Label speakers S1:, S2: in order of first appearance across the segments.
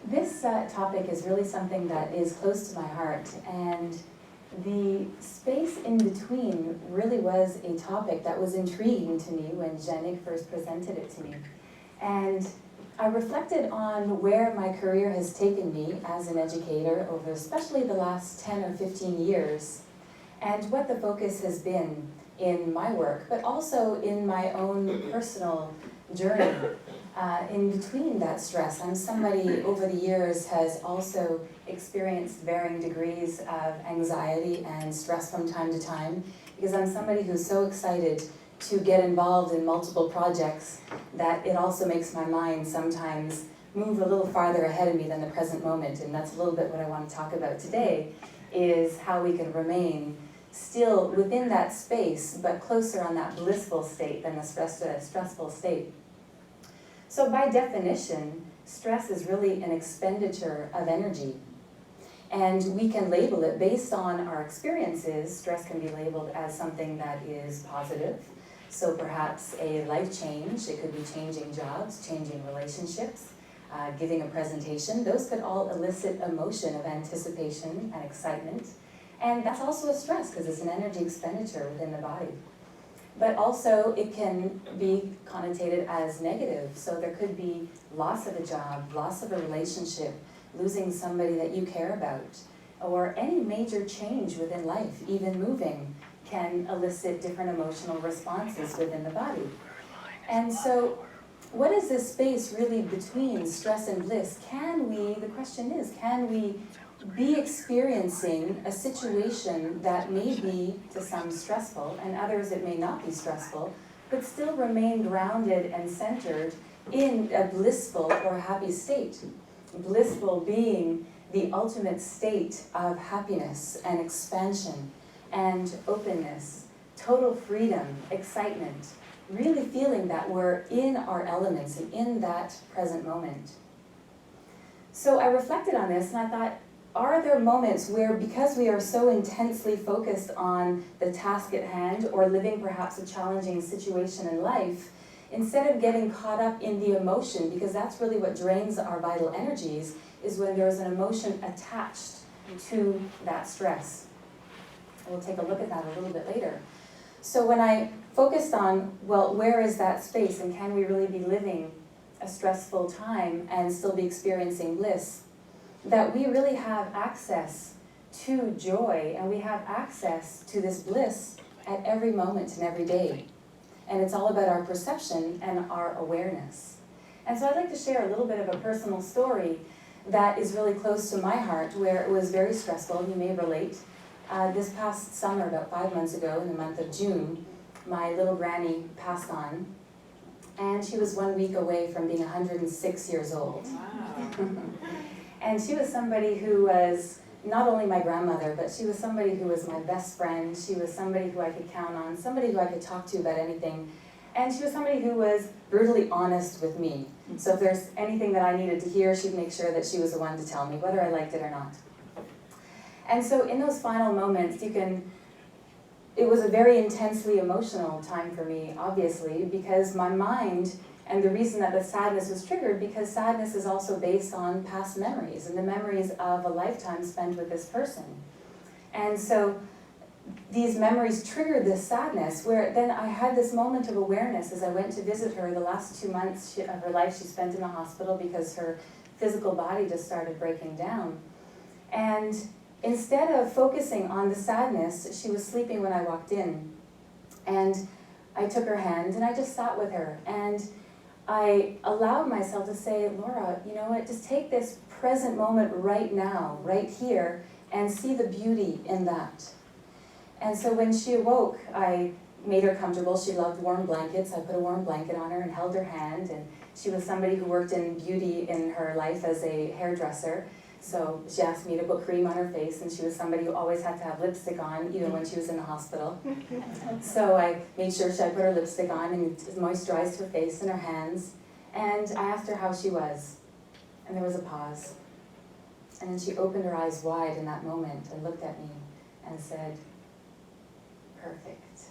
S1: This topic is really something that is close to my heart, and the space in between really was a topic that was intriguing to me when Janik first presented it to me. And I reflected on where my career has taken me as an educator over especially the last 10 or 15 years, and what the focus has been in my work, but also in my own personal journey. In between that stress, I'm somebody over the years has also experienced varying degrees of anxiety and stress from time to time, because I'm somebody who's so excited to get involved in multiple projects that it also makes my mind sometimes move a little farther ahead of me than the present moment. And that's a little bit what I want to talk about today, is how we can remain still within that space, but closer on that blissful state than the stressful state. So by definition, stress is really an expenditure of energy. And we can label it based on our experiences. Stress can be labeled as something that is positive. So perhaps a life change, it could be changing jobs, changing relationships, giving a presentation. Those could all elicit emotion of anticipation and excitement. And that's also a stress because it's an energy expenditure within the body. But also it can be connotated as negative. So there could be loss of a job, loss of a relationship, losing somebody that you care about, or any major change within life, even moving, can elicit different emotional responses within the body. And so what is this space really between stress and bliss? The question is, can we be experiencing a situation that may be to some stressful, and others it may not be stressful, but still remain grounded and centered in a blissful or happy state? Blissful being the ultimate state of happiness and expansion and openness, total freedom, excitement, really feeling that we're in our elements and in that present moment. So I reflected on this and I thought, are there moments where, because we are so intensely focused on the task at hand or living perhaps a challenging situation in life, instead of getting caught up in the emotion, because that's really what drains our vital energies, is when there's an emotion attached to that stress. We'll take a look at that a little bit later. So when I focused on, well, where is that space and can we really be living a stressful time and still be experiencing bliss? That we really have access to joy and we have access to this bliss at every moment and every day. And it's all about our perception and our awareness. And so I'd like to share a little bit of a personal story that is really close to my heart, where it was very stressful. You may relate. This past summer, about 5 months ago, in the month of June, my little granny passed on. And she was 1 week away from being 106 years old. Wow. And she was somebody who was not only my grandmother, but she was somebody who was my best friend. She was somebody who I could count on, somebody who I could talk to about anything. And she was somebody who was brutally honest with me. So if there's anything that I needed to hear, she'd make sure that she was the one to tell me, whether I liked it or not. And so in those final moments, it was a very intensely emotional time for me, obviously, because my mind, and the reason that the sadness was triggered, because sadness is also based on past memories and the memories of a lifetime spent with this person. And so these memories triggered this sadness, where then I had this moment of awareness as I went to visit her. The last 2 months of her life she spent in the hospital because her physical body just started breaking down. And instead of focusing on the sadness, she was sleeping when I walked in. And I took her hand and I just sat with her. And I allowed myself to say, Laura, you know what, just take this present moment right now, right here, and see the beauty in that. And so when she awoke, I made her comfortable. She loved warm blankets. I put a warm blanket on her and held her hand. And she was somebody who worked in beauty in her life as a hairdresser. So she asked me to put cream on her face, and she was somebody who always had to have lipstick on, even when she was in the hospital. So I made sure she put her lipstick on and moisturized her face and her hands. And I asked her how she was. And there was a pause. And then she opened her eyes wide in that moment and looked at me and said, perfect.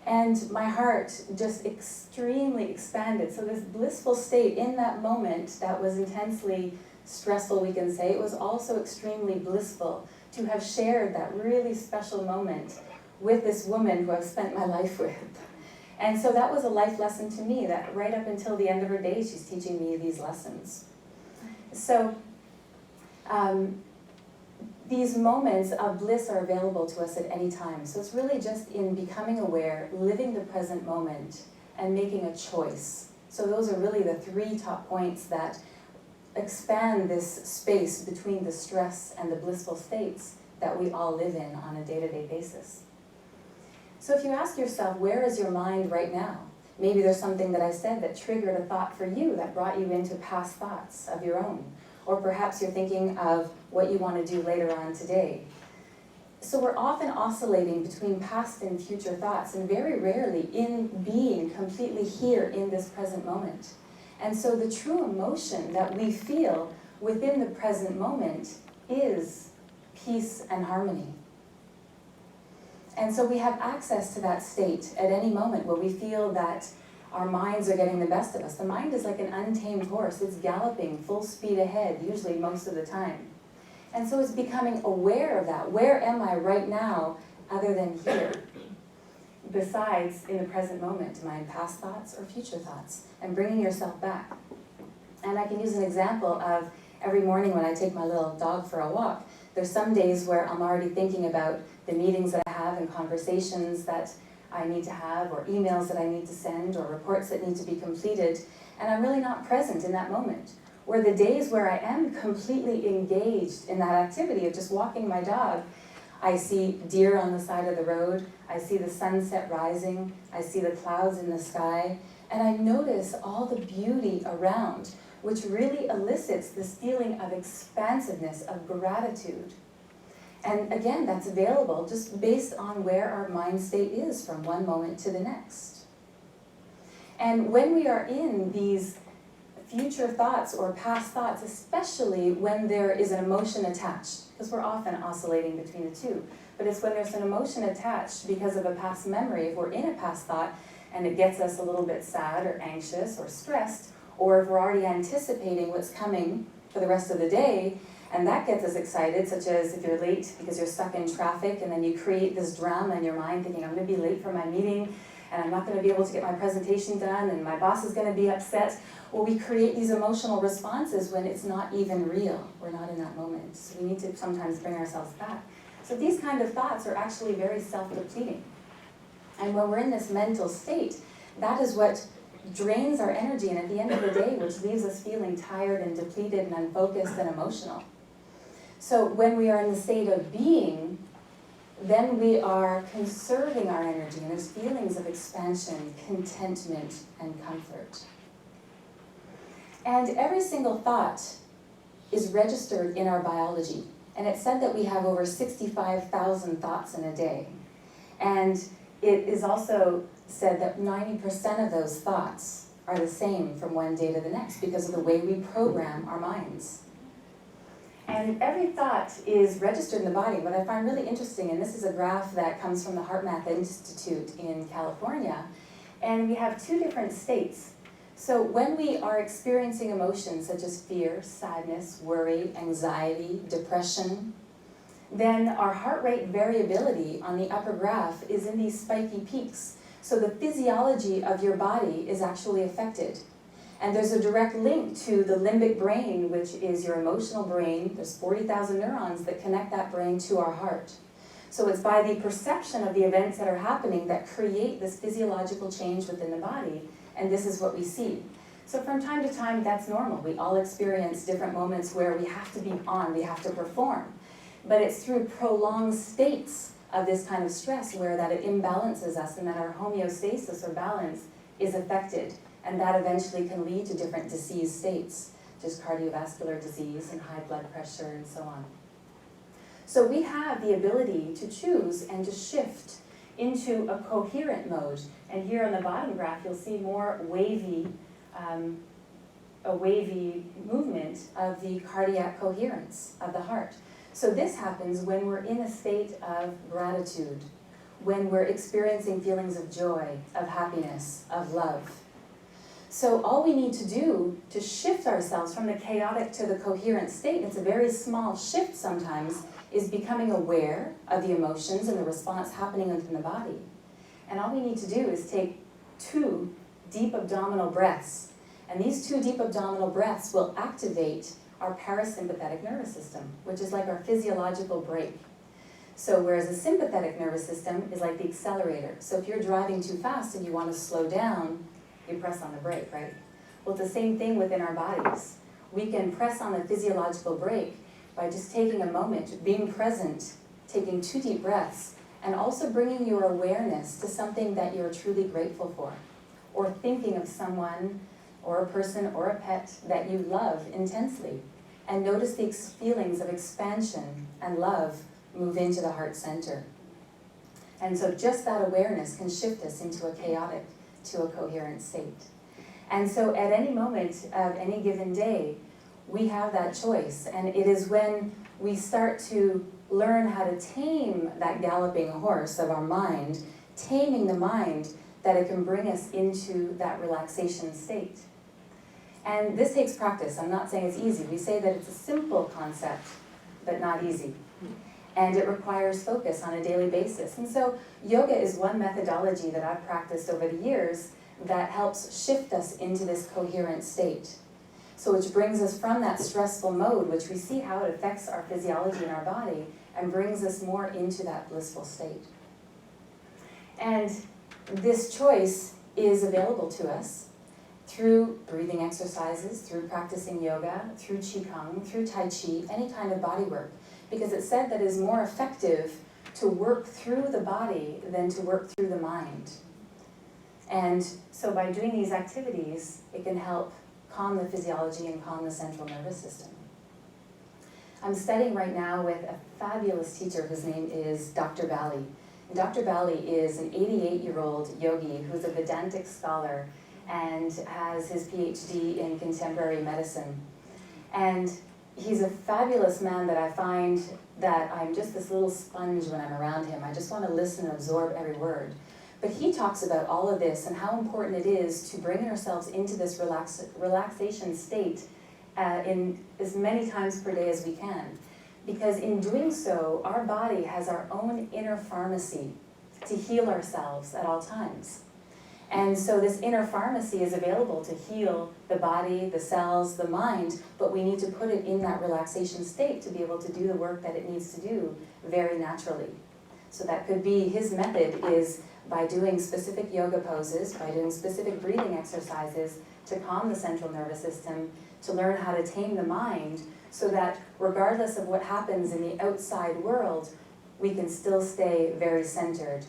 S1: And my heart just extremely expanded. So this blissful state in that moment that was intensely stressful, we can say, it was also extremely blissful to have shared that really special moment with this woman who I've spent my life with. And so that was a life lesson to me, that right up until the end of her days, she's teaching me these lessons. So these moments of bliss are available to us at any time. So it's really just in becoming aware, living the present moment, and making a choice. So those are really the 3 top points that expand this space between the stress and the blissful states that we all live in on a day-to-day basis. So if you ask yourself, where is your mind right now? Maybe there's something that I said that triggered a thought for you that brought you into past thoughts of your own. Or perhaps you're thinking of what you want to do later on today. So we're often oscillating between past and future thoughts, and very rarely in being completely here in this present moment. And so the true emotion that we feel within the present moment is peace and harmony. And so we have access to that state at any moment where we feel that our minds are getting the best of us. The mind is like an untamed horse. It's galloping full speed ahead, usually most of the time. And so it's becoming aware of that. Where am I right now other than here? Besides, in the present moment, am I in past thoughts or future thoughts? And bringing yourself back. And I can use an example of every morning when I take my little dog for a walk. There's some days where I'm already thinking about the meetings that I have and conversations that I need to have, or emails that I need to send, or reports that need to be completed, and I'm really not present in that moment. Where the days where I am completely engaged in that activity of just walking my dog, I see deer on the side of the road, I see the sunset rising, I see the clouds in the sky, and I notice all the beauty around, which really elicits this feeling of expansiveness, of gratitude. And again, that's available just based on where our mind state is from one moment to the next. And when we are in these future thoughts or past thoughts, especially when there is an emotion attached, because we're often oscillating between the two, but it's when there's an emotion attached because of a past memory, if we're in a past thought and it gets us a little bit sad or anxious or stressed, or if we're already anticipating what's coming for the rest of the day, and that gets us excited, such as if you're late because you're stuck in traffic, and then you create this drama in your mind thinking, I'm going to be late for my meeting, and I'm not going to be able to get my presentation done, and my boss is going to be upset. Well, we create these emotional responses when it's not even real. We're not in that moment. So we need to sometimes bring ourselves back. So these kind of thoughts are actually very self-depleting. And when we're in this mental state, that is what drains our energy, and at the end of the day, which leaves us feeling tired and depleted and unfocused and emotional. So when we are in the state of being, then we are conserving our energy, and there's feelings of expansion, contentment, and comfort. And every single thought is registered in our biology. And it's said that we have over 65,000 thoughts in a day. And it is also said that 90% of those thoughts are the same from one day to the next because of the way we program our minds. And every thought is registered in the body. What I find really interesting, and this is a graph that comes from the HeartMath Institute in California, and we have 2 different states. So when we are experiencing emotions such as fear, sadness, worry, anxiety, depression, then our heart rate variability on the upper graph is in these spiky peaks. So the physiology of your body is actually affected. And there's a direct link to the limbic brain, which is your emotional brain. There's 40,000 neurons that connect that brain to our heart. So it's by the perception of the events that are happening that create this physiological change within the body, and this is what we see. So from time to time, that's normal. We all experience different moments where we have to be on, we have to perform. But it's through prolonged states of this kind of stress where that it imbalances us and that our homeostasis or balance is affected. And that eventually can lead to different disease states, just cardiovascular disease and high blood pressure and so on. So we have the ability to choose and to shift into a coherent mode. And here on the bottom graph, you'll see more wavy, a wavy movement of the cardiac coherence of the heart. So this happens when we're in a state of gratitude, when we're experiencing feelings of joy, of happiness, of love. So all we need to do to shift ourselves from the chaotic to the coherent state, and it's a very small shift sometimes, is becoming aware of the emotions and the response happening within the body. And all we need to do is take 2 deep abdominal breaths. And these 2 deep abdominal breaths will activate our parasympathetic nervous system, which is like our physiological brake. So whereas the sympathetic nervous system is like the accelerator. So if you're driving too fast and you want to slow down, you press on the brake, right? Well, it's the same thing within our bodies. We can press on the physiological brake by just taking a moment, being present, taking 2 deep breaths, and also bringing your awareness to something that you're truly grateful for, or thinking of someone or a person or a pet that you love intensely, and notice the feelings of expansion and love move into the heart center. And so just that awareness can shift us into a chaotic to a coherent state. And so at any moment of any given day, we have that choice. And it is when we start to learn how to tame that galloping horse of our mind, taming the mind, that it can bring us into that relaxation state. And this takes practice. I'm not saying it's easy. We say that it's a simple concept, but not easy. And it requires focus on a daily basis. And so yoga is one methodology that I've practiced over the years that helps shift us into this coherent state. So which brings us from that stressful mode, which we see how it affects our physiology and our body, and brings us more into that blissful state. And this choice is available to us through breathing exercises, through practicing yoga, through qigong, through tai chi, any kind of body work. Because it's said that it is more effective to work through the body than to work through the mind. And so by doing these activities, it can help calm the physiology and calm the central nervous system. I'm studying right now with a fabulous teacher whose name is Dr. Bali. And Dr. Bali is an 88-year-old yogi who's a Vedantic scholar and has his PhD in contemporary medicine. And he's a fabulous man that I find that I'm just this little sponge when I'm around him. I just want to listen and absorb every word. But he talks about all of this and how important it is to bring ourselves into this relaxation state in as many times per day as we can. Because in doing so, our body has our own inner pharmacy to heal ourselves at all times. And so this inner pharmacy is available to heal the body, the cells, the mind, but we need to put it in that relaxation state to be able to do the work that it needs to do very naturally. So that could be, his method is by doing specific yoga poses, by doing specific breathing exercises to calm the central nervous system, to learn how to tame the mind, so that regardless of what happens in the outside world, we can still stay very centered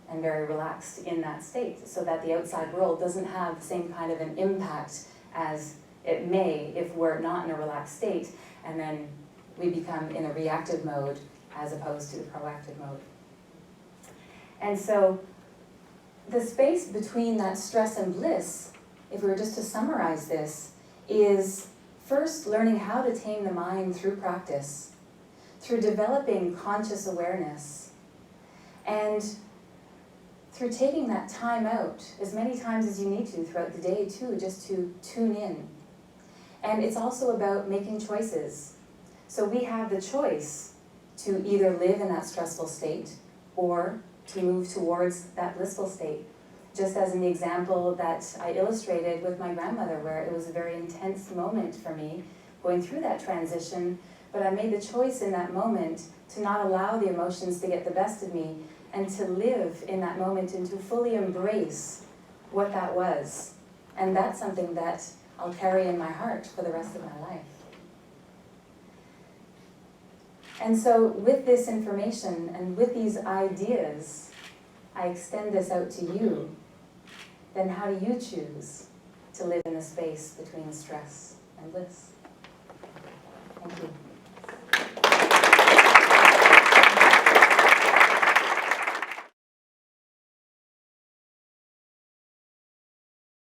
S1: and very relaxed in that state, so that the outside world doesn't have the same kind of an impact as it may if we're not in a relaxed state, and then we become in a reactive mode as opposed to the proactive mode. And so the space between that stress and bliss, if we were just to summarize this, is first learning how to tame the mind through practice, through developing conscious awareness, and through taking that time out as many times as you need to throughout the day too, just to tune in. And it's also about making choices. So we have the choice to either live in that stressful state or to move towards that blissful state. Just as in the example that I illustrated with my grandmother, where it was a very intense moment for me going through that transition, but I made the choice in that moment to not allow the emotions to get the best of me, and to live in that moment and to fully embrace what that was. And that's something that I'll carry in my heart for the rest of my life. And so with this information and with these ideas, I extend this out to you. Then how do you choose to live in the space between stress and bliss? Thank you.